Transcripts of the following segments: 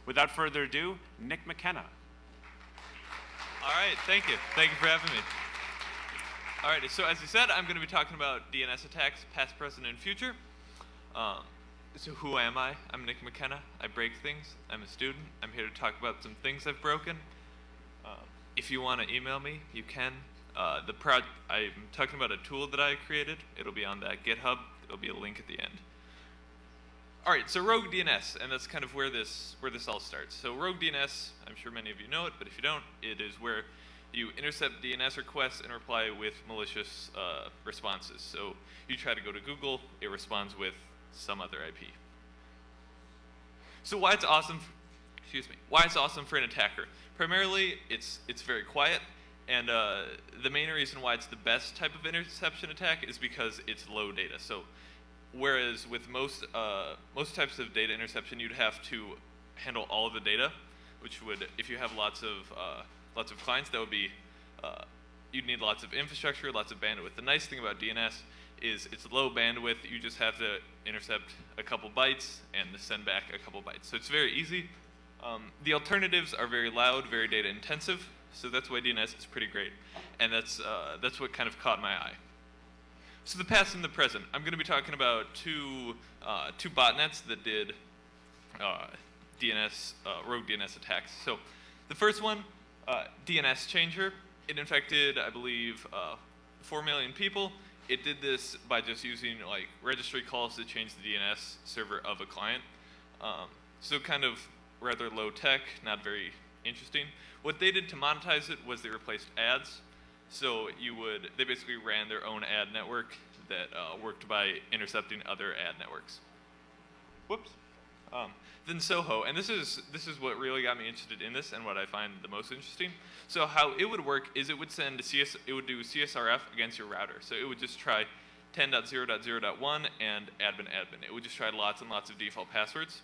Without further ado, Nick McKenna. All right, thank you. Thank you for having me. All right, so as you said, I'm going to be talking about DNS attacks, past, present, and future. So who am I? I'm Nick McKenna. I break things. I'm a student. I'm here to talk about some things I've broken. If you want to email me, you can. I'm talking about a tool that I created. It'll be on that GitHub. There'll be a link at the end. All right, so rogue DNS, and that's kind of where this all starts. So rogue DNS, I'm sure many of you know it, but if you don't, it is where you intercept DNS requests and reply with malicious responses. So you try to go to Google, it responds with some other IP. So why it's awesome for an attacker? Primarily, it's very quiet, and the main reason why it's the best type of interception attack is because it's low data. So whereas with most types of data interception, you'd have to handle all of the data, which would, if you have lots of clients, that would be, you'd need lots of infrastructure, lots of bandwidth. The nice thing about DNS is it's low bandwidth. You just have to intercept a couple bytes and send back a couple bytes. So it's very easy. The alternatives are very loud, very data intensive. So that's why DNS is pretty great, and that's what kind of caught my eye. So the past and the present. I'm going to be talking about two botnets that did rogue DNS attacks. So the first one, DNS Changer. It infected, I believe, 4 million people. It did this by just using like registry calls to change the DNS server of a client. So kind of rather low tech, not very interesting. What they did to monetize it was they replaced ads. So they basically ran their own ad network that worked by intercepting other ad networks. Whoops. Then Soho, and this is what really got me interested in this and what I find the most interesting. So how it would work is it would do CSRF against your router. So it would just try 10.0.0.1 and admin. It would just try lots and lots of default passwords.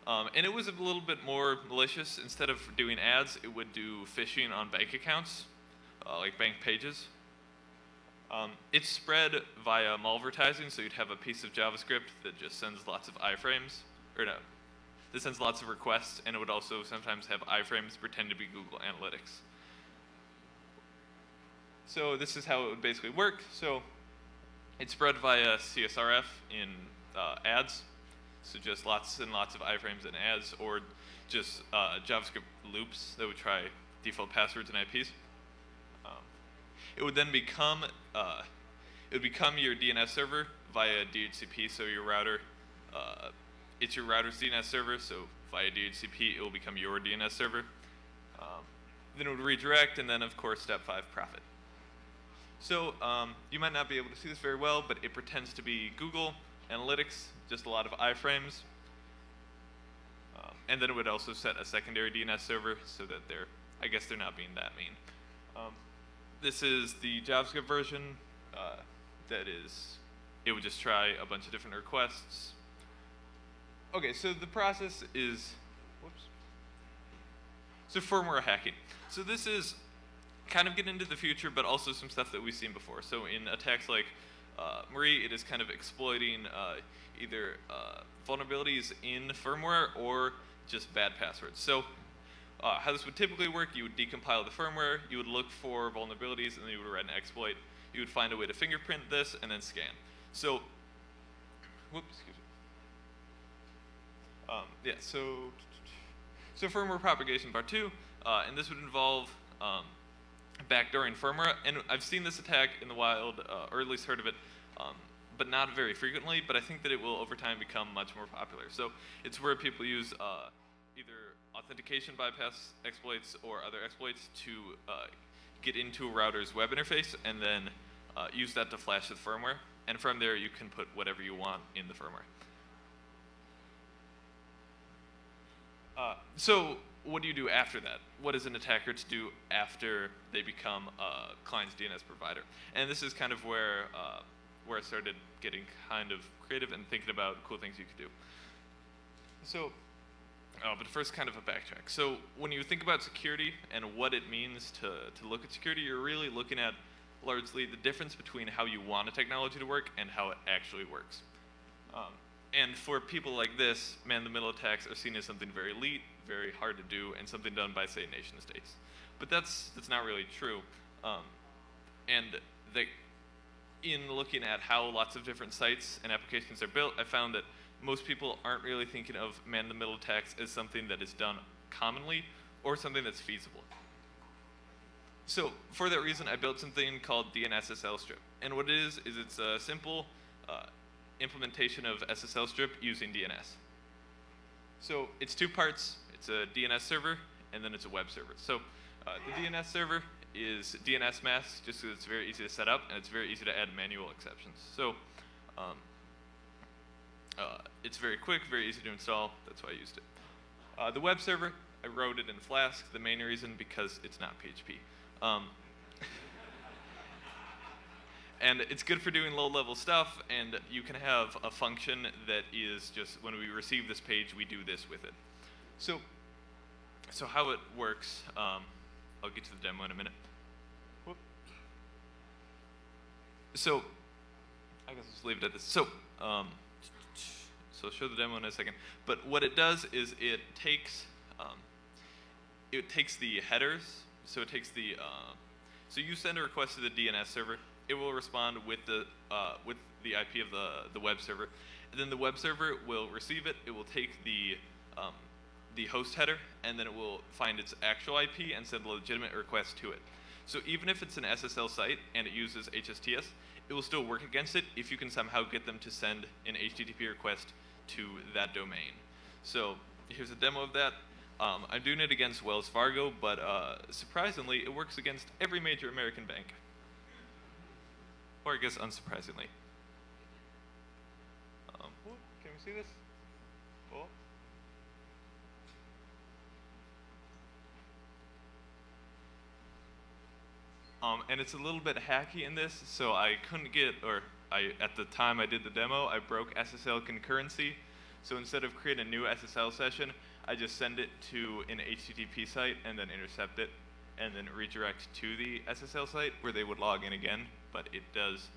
And it was a little bit more malicious. Instead of doing ads, it would do phishing on bank accounts, like bank pages. It's spread via malvertising, so you'd have a piece of JavaScript that just sends lots of iframes, that sends lots of requests, and it would also sometimes have iframes pretend to be Google Analytics. So this is how it would basically work. So it's spread via CSRF in ads, so just lots and lots of iframes and ads, or just JavaScript loops that would try default passwords and IPs. It would then become your DNS server via DHCP. So your router, it's your router's DNS server. So via DHCP, it will become your DNS server. Then it would redirect, and then of course step 5, profit. So you might not be able to see this very well, but it pretends to be Google Analytics, just a lot of iframes. And then it would also set a secondary DNS server so that I guess they're not being that mean. This is the JavaScript version. It would just try a bunch of different requests. Okay, so the process is, so firmware hacking. So this is kind of getting into the future, but also some stuff that we've seen before. So in attacks like Marie, it is kind of exploiting either vulnerabilities in firmware or just bad passwords. So how this would typically work, you would decompile the firmware, you would look for vulnerabilities, and then you would write an exploit. You would find a way to fingerprint this and then scan. So, so firmware propagation part 2, and this would involve backdooring firmware. And I've seen this attack in the wild, or at least heard of it, but not very frequently, but I think that it will over time become much more popular. So it's where people use either authentication bypass exploits or other exploits to get into a router's web interface and then use that to flash the firmware. And from there, you can put whatever you want in the firmware. So what do you do after that? What is an attacker to do after they become a client's DNS provider? And this is kind of where I started getting kind of creative and thinking about cool things you could do. So, but first, kind of a backtrack. So when you think about security and what it means to look at security, you're really looking at largely the difference between how you want a technology to work and how it actually works. And for people like this, man-in-the-middle attacks are seen as something very elite, very hard to do, and something done by, say, nation-states. But that's not really true. In looking at how lots of different sites and applications are built, I found that most people aren't really thinking of man-in-the-middle attacks as something that is done commonly or something that's feasible. So for that reason, I built something called DNS SSL strip. And what it is it's a simple implementation of SSL strip using DNS. So it's two parts. It's a DNS server, and then it's a web server. So the DNS server is DNS masks, just because it's very easy to set up, and it's very easy to add manual exceptions. So it's very quick, very easy to install. That's why I used it. The web server, I wrote it in Flask. The main reason, because it's not PHP. And it's good for doing low-level stuff, and you can have a function that is just, when we receive this page, we do this with it. So how it works, I'll get to the demo in a minute. Whoop. So I guess I'll just leave it at this. So I'll show the demo in a second. But what it does is it takes the headers. So it takes the so you send a request to the DNS server. It will respond with the IP of the web server, and then the web server will receive it. It will take the host header, and then it will find its actual IP and send a legitimate request to it. So even if it's an SSL site and it uses HSTS, it will still work against it if you can somehow get them to send an HTTP request to that domain. So here's a demo of that. I'm doing it against Wells Fargo, but surprisingly, it works against every major American bank. Or I guess unsurprisingly. Can we see this? Oh. And it's a little bit hacky in this, so I couldn't get, at the time I did the demo, I broke SSL concurrency. So instead of creating a new SSL session, I just send it to an HTTP site and then intercept it, and then redirect to the SSL site where they would log in again. But it does,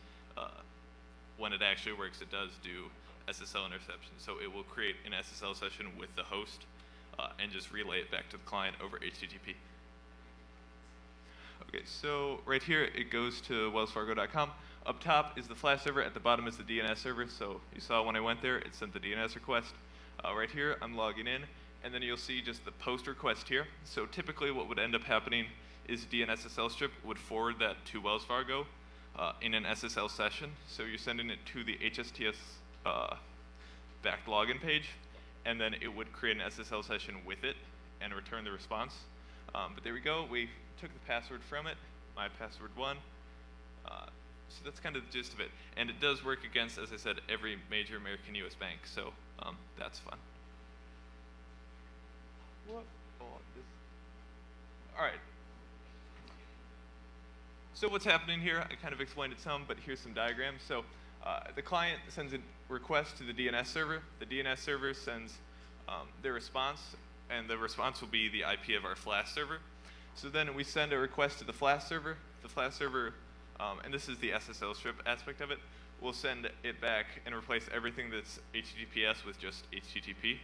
when it actually works, it does do SSL interception. So it will create an SSL session with the host and just relay it back to the client over HTTP. Okay, so right here it goes to wellsfargo.com. Up top is the Flash server. At the bottom is the DNS server. So you saw when I went there, it sent the DNS request. Right here, I'm logging in. And then you'll see just the post request here. So typically what would end up happening is DNS SSL strip would forward that to Wells Fargo in an SSL session. So you're sending it to the HSTS backed login page, and then it would create an SSL session with it and return the response. But there we go. We took the password from it, my password 1. So that's kind of the gist of it. And it does work against, as I said, every major American US bank. So that's fun. What? Oh, this. All right. So what's happening here? I kind of explained it some, but here's some diagrams. So the client sends a request to the DNS server. The DNS server sends their response, and the response will be the IP of our Flash server. So then we send a request to the Flash server. The Flash server, and this is the SSL strip aspect of it, will send it back and replace everything that's HTTPS with just HTTP.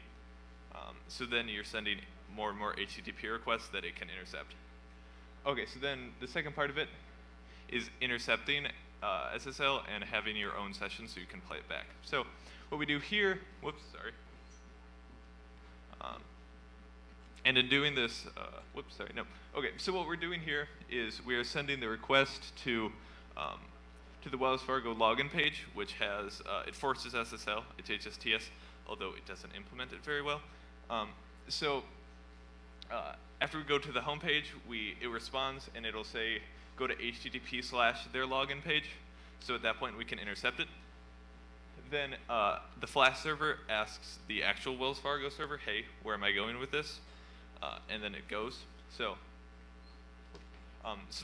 So then you're sending more and more HTTP requests that it can intercept. Okay, so then the second part of it is intercepting SSL and having your own session so you can play it back. So what we do here, whoops, sorry. And in doing this, whoops, sorry, no. Okay, so what we're doing here is we are sending the request to the Wells Fargo login page, which has, it forces SSL, it's HSTS, although it doesn't implement it very well. After we go to the home page, it responds and it'll say, go to http/their login page. So at that point, we can intercept it. Then the Flash server asks the actual Wells Fargo server, hey, where am I going with this? And then it goes. So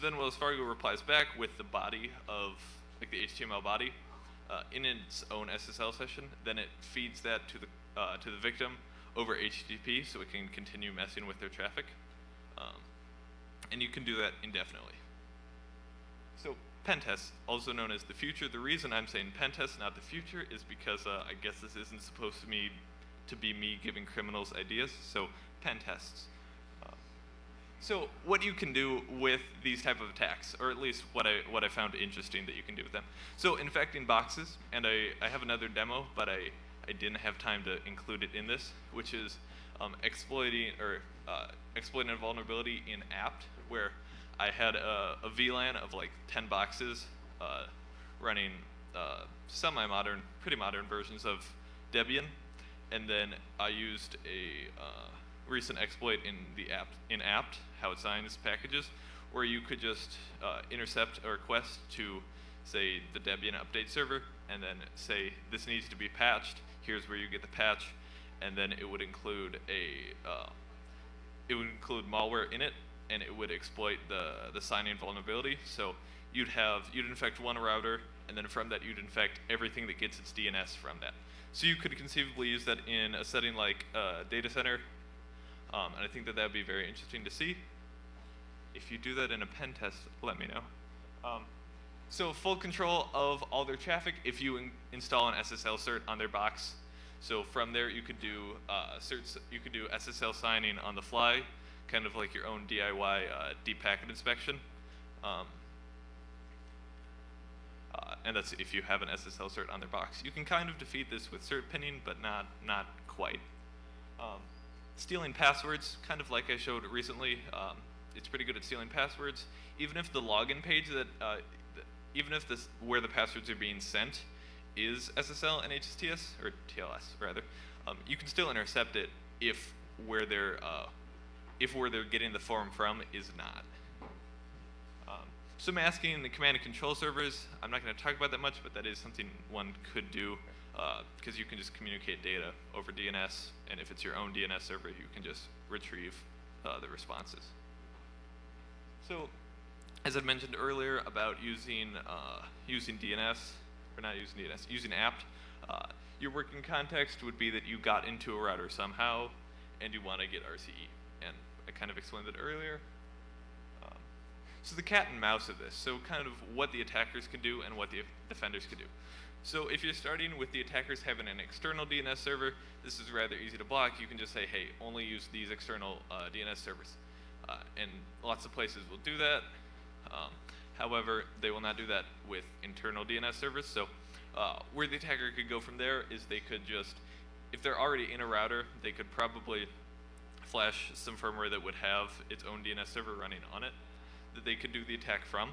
then Wells Fargo replies back with the body of, like the HTML body, in its own SSL session. Then it feeds that to the victim over HTTP, so it can continue messing with their traffic. And you can do that indefinitely. So pen tests, also known as the future. The reason I'm saying pen tests, not the future, is because I guess this isn't supposed to be me giving criminals ideas, so pen tests. So what you can do with these type of attacks, or at least what I found interesting that you can do with them. So infecting boxes, and I have another demo, but I didn't have time to include it in this, which is exploiting a vulnerability in apt, where I had a VLAN of like 10 boxes running semi-modern, pretty modern versions of Debian, and then I used a recent exploit in apt, how it signs packages, where you could just intercept a request to, say, the Debian update server, and then say this needs to be patched. Here's where you get the patch, and then it would include malware in it, and it would exploit the sign-in vulnerability. So you'd infect one router, and then from that you'd infect everything that gets its DNS from that. So you could conceivably use that in a setting like data center, and I think that would be very interesting to see. If you do that in a pen test, let me know. So full control of all their traffic if you install an SSL cert on their box. So from there you could do certs. You could do SSL signing on the fly, kind of like your own DIY deep packet inspection. And that's if you have an SSL cert on their box. You can kind of defeat this with cert pinning, but not quite. Stealing passwords, kind of like I showed recently. It's pretty good at stealing passwords. Even if the login page even if where the passwords are being sent is SSL and HTTPS, or TLS rather, you can still intercept it if where they're getting the form from is not. So masking the command and control servers, I'm not going to talk about that much, but that is something one could do, because you can just communicate data over DNS, and if it's your own DNS server, you can just retrieve the responses. So, as I mentioned earlier about using DNS, or not using DNS, using apt, your working context would be that you got into a router somehow, and you want to get RCE, and I kind of explained it earlier. So the cat and mouse of this, so kind of what the attackers can do and what the defenders can do. So if you're starting with the attackers having an external DNS server, this is rather easy to block. You can just say, hey, only use these external DNS servers. And lots of places will do that. However, they will not do that with internal DNS servers. So where the attacker could go from there is they could just, if they're already in a router, they could probably flash some firmware that would have its own DNS server running on it that they could do the attack from.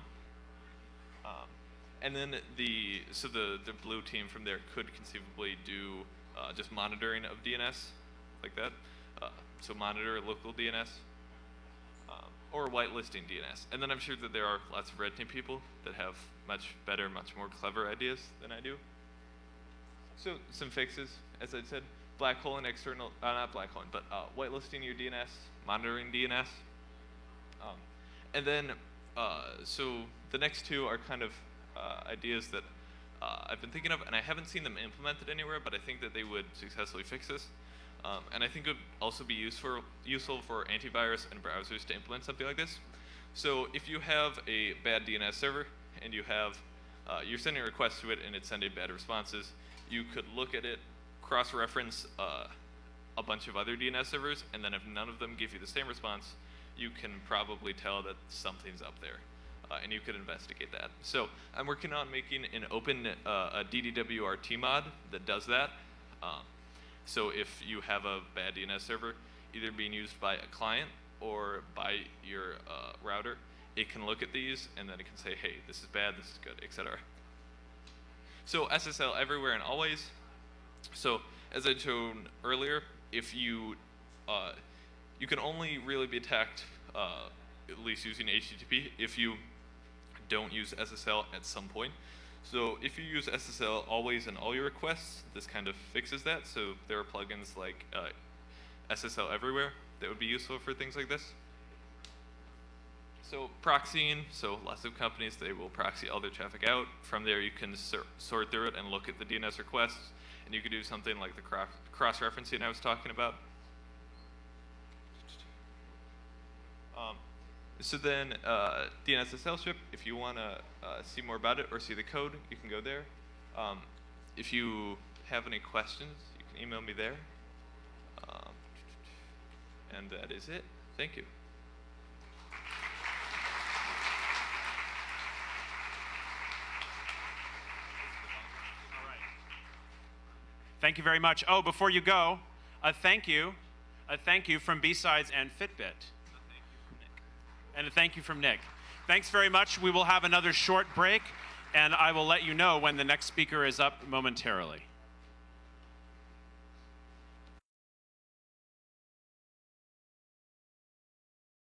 And then the blue team from there could conceivably do just monitoring of DNS like that. So monitor local DNS or whitelisting DNS. And then I'm sure that there are lots of red team people that have much better, much more clever ideas than I do. So some fixes, as I said, black hole and external, not black hole, but whitelisting your DNS, monitoring DNS. And then, so the next two are kind of ideas that I've been thinking of, and I haven't seen them implemented anywhere, but I think that they would successfully fix this. And I think it would also be useful for antivirus and browsers to implement something like this. So if you have a bad DNS server and you have, you're sending requests to it and it's sending bad responses, you could look at it, cross-reference a bunch of other DNS servers, and then if none of them give you the same response, you can probably tell that something's up there, and you could investigate that. So I'm working on making an open a DDWRT mod that does that. So if you have a bad DNS server, either being used by a client or by your router, it can look at these and then it can say, hey, this is bad, this is good, etc. So SSL everywhere and always. So as I showed earlier, if you can only really be attacked, at least using HTTP, if you don't use SSL at some point. So if you use SSL always in all your requests, this kind of fixes that. So there are plugins like SSL Everywhere that would be useful for things like this. So proxying, so lots of companies, they will proxy all their traffic out. From there you can sort through it and look at the DNS requests, and you could do something like the cross-referencing I was talking about. So then DNS strip, if you want to see more about it or see the code, you can go there. If you have any questions, you can email me there. And that is it. Thank you. Thank you very much. Oh, before you go, a thank you from B-Sides and Fitbit. And a thank you from Nick. Thanks very much. We will have another short break, and I will let you know when the next speaker is up momentarily.